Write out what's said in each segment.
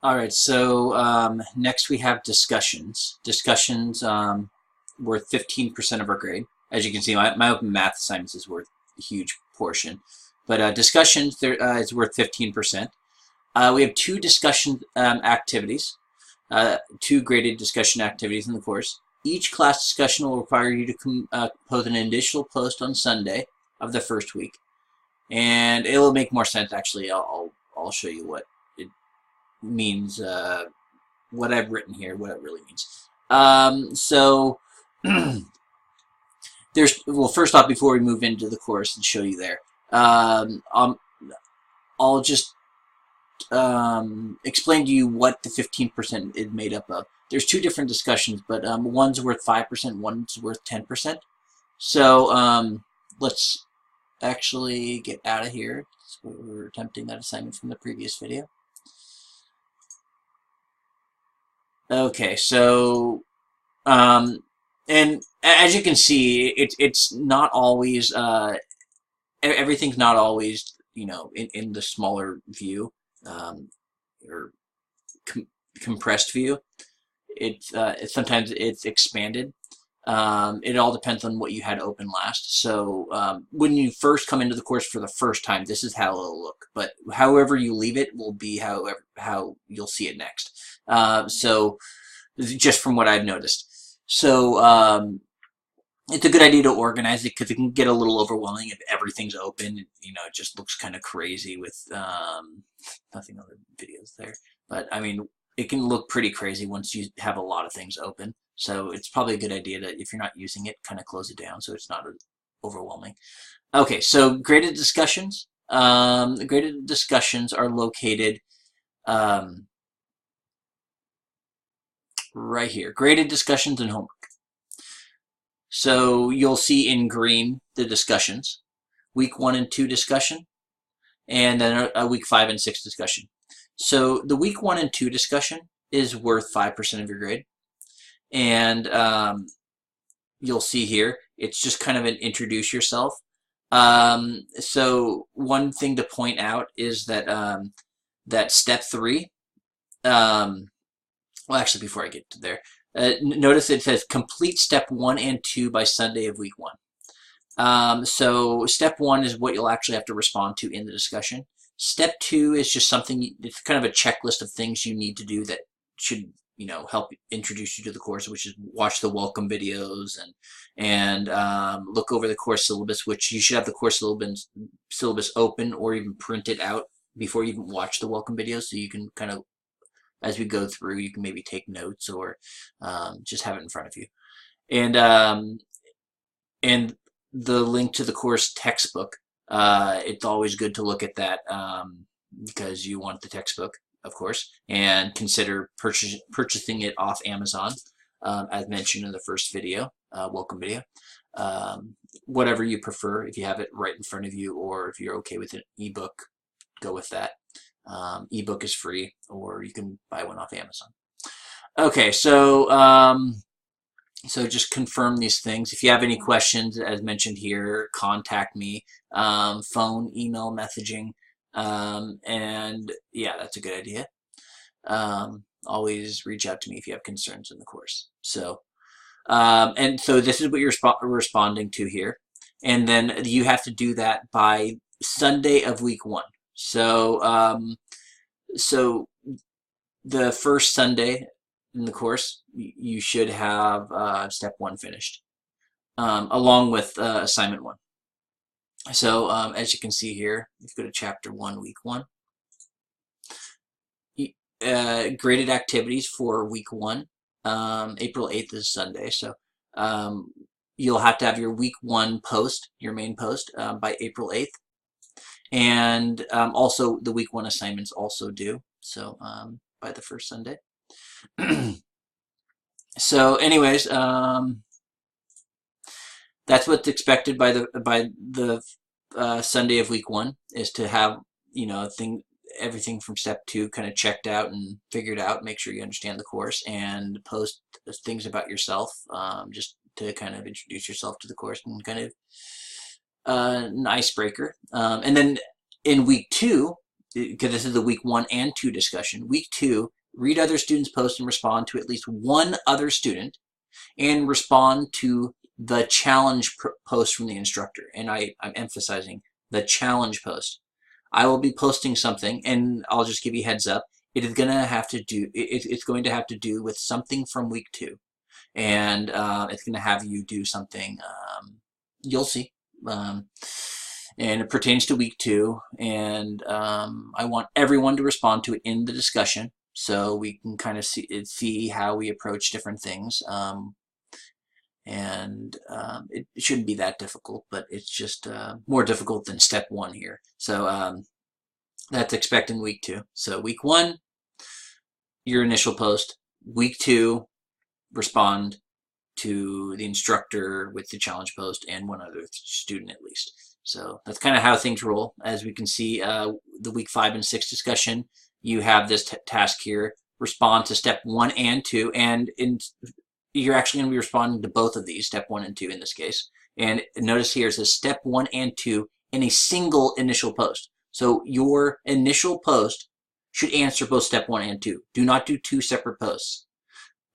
All right, so next we have discussions. Discussions worth 15% of our grade. As you can see, my open math assignments is worth a huge portion. But discussions there, is worth 15%. We have two discussion activities, two graded discussion activities in the course. Each class discussion will require you to compose an initial post on Sunday of the first week. And it'll make more sense, actually. I'll show you what it means, what I've written here, what it really means. So well, first off, before we move into the course and show you there, I'll just explain to you what the 15% is made up of. There's two different discussions, but one's worth 5%, one's worth 10%. So let's actually get out of here. We were attempting that assignment from the previous video. Okay, so and as you can see, it's not always everything's not always in the smaller view, or compressed view. Sometimes it's expanded. It all depends on what you had open last. So when you first come into the course for the first time, this is how it'll look. But however you leave it will be how you'll see it next. So just from what I've noticed. So it's a good idea to organize it because it can get a little overwhelming if everything's open. It just looks kind of crazy with nothing on the videos there. But I mean, it can look pretty crazy once you have a lot of things open. So it's probably a good idea to, if you're not using it, kind of close it down so it's not overwhelming. Okay, so graded discussions. Graded discussions are located right here. Graded discussions and homework. So you'll see in green the discussions. Week 1 and 2 discussion, and then a week 5 and 6 discussion. So the week 1 and 2 discussion is worth 5% of your grade. And you'll see here, it's just kind of an introduce yourself. So one thing to point out is that that step 3, well, actually, before I get to there, notice it says complete step 1 and 2 by Sunday of week 1. So step 1 is what you'll actually have to respond to in the discussion. Step 2 is just something, it's kind of a checklist of things you need to do that should help introduce you to the course, which is watch the welcome videos and look over the course syllabus, which you should have the course syllabus open or even print it out before you even watch the welcome videos, so you can kind of, as we go through, you can maybe take notes or just have it in front of you. And the link to the course textbook, it's always good to look at that because you want the textbook, of course, and consider purchasing it off Amazon, as mentioned in the first video, welcome video. Whatever you prefer, if you have it right in front of you, or if you're okay with an ebook, go with that. Ebook is free, or you can buy one off Amazon. Okay, so so just confirm these things. If you have any questions, as mentioned here, contact me. Phone, email, messaging. And yeah, that's a good idea. Always reach out to me if you have concerns in the course. So, and so this is what you're responding to here. And then you have to do that by Sunday of week 1. So, so the first Sunday in the course, you should have step 1 finished, along with assignment 1. So as you can see here, if you go to chapter 1, week 1, graded activities for week 1, April 8th is Sunday, so you'll have to have your week 1 post, your main post, by April 8th. And also the week 1 assignments also due, so by the first Sunday. So anyways, that's what's expected by the Sunday of week 1, is to have everything from step 2 kind of checked out and figured out, make sure you understand the course, and post things about yourself, just to kind of introduce yourself to the course and kind of an icebreaker. And then in week 2, because this is the week 1 and 2 discussion. Week 2, read other students' posts and respond to at least one other student, and respond to the challenge post from the instructor. And I'm emphasizing the challenge post. I will be posting something, and I'll just give you a heads up. It is gonna have to do. It's going to have to do with something from week 2, and it's going to have you do something. You'll see. And it pertains to week 2, and I want everyone to respond to it in the discussion, so we can kind of see how we approach different things. It shouldn't be that difficult, but it's just more difficult than step 1 here. So that's expected in week 2. So week 1, your initial post. Week 2, respond to the instructor with the challenge post and one other student at least. So that's kind of how things roll. As we can see, the week 5 and 6 discussion, you have this task here, respond to step 1 and 2, and you're actually going to be responding to both of these, step 1 and 2 in this case. And notice here it says step 1 and 2 in a single initial post. So your initial post should answer both step 1 and 2. Do not do 2 separate posts.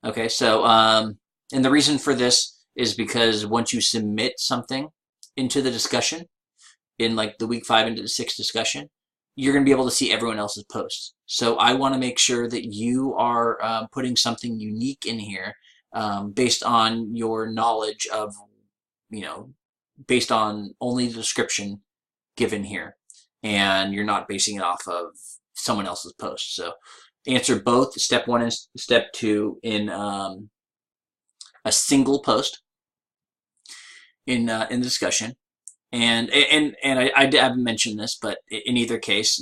Okay, so and the reason for this is because once you submit something into the discussion, in like the week 5 into the 6 discussion, you're going to be able to see everyone else's posts. So I want to make sure that you are putting something unique in here based on your knowledge of, based on only the description given here. And you're not basing it off of someone else's post. So answer both step 1 and step 2 in a single post in the discussion. And I haven't mentioned this, but in either case,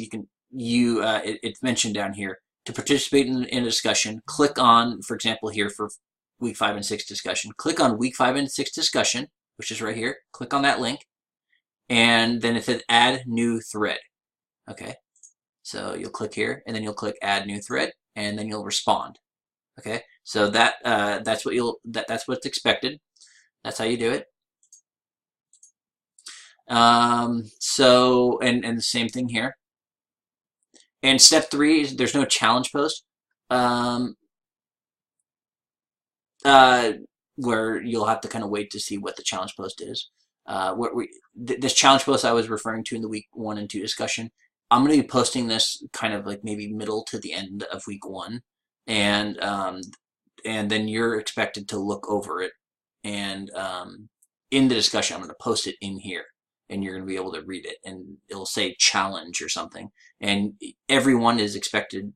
it's mentioned down here to participate in a discussion. Click on, for example, here for week 5 and 6 discussion. Click on week 5 and 6 discussion, which is right here. Click on that link, and then it says add new thread. Okay, so you'll click here, and then you'll click add new thread, and then you'll respond. Okay, so that's what's expected. That's how you do it. So and the same thing here. And step 3 is there's no challenge post, where you'll have to kind of wait to see what the challenge post is. This challenge post I was referring to in the week 1 and 2 discussion, I'm going to be posting this kind of like maybe middle to the end of week 1, and then you're expected to look over it, and in the discussion I'm going to post it in here, and you're going to be able to read it, and it'll say challenge or something, and everyone is expected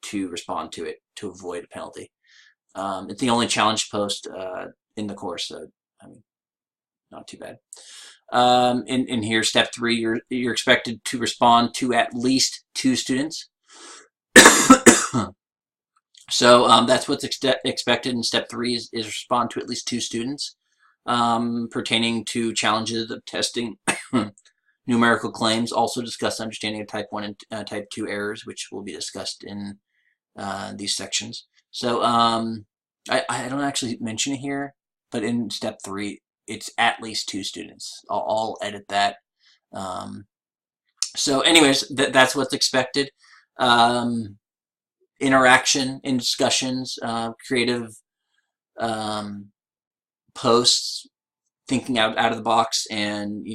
to respond to it to avoid a penalty. It's the only challenge post in the course, so I mean, not too bad. In here, step 3, you're expected to respond to at least 2 students. So that's what's expected in step 3 is respond to at least 2 students pertaining to challenges of testing numerical claims. Also discuss understanding of type 1 and type 2 errors, which will be discussed in these sections. So I don't actually mention it here, but in step 3, it's at least 2 students. I'll edit that. So anyways, that's what's expected. Interaction in discussions, creative posts, thinking out of the box, and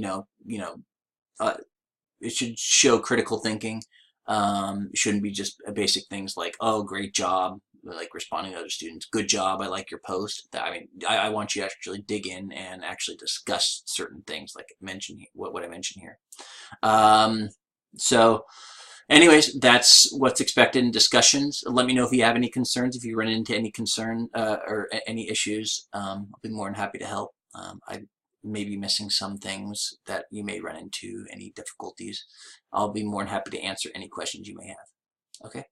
it should show critical thinking. It shouldn't be just basic things like, oh, great job, like responding to other students, good job, I like your post. I mean, I want you to actually dig in and actually discuss certain things like what I mentioned here. So anyways, that's what's expected in discussions. Let me know if you have any concerns, if you run into any concern or any issues. I'll be more than happy to help. I may be missing some things that you may run into, any difficulties. I'll be more than happy to answer any questions you may have. Okay.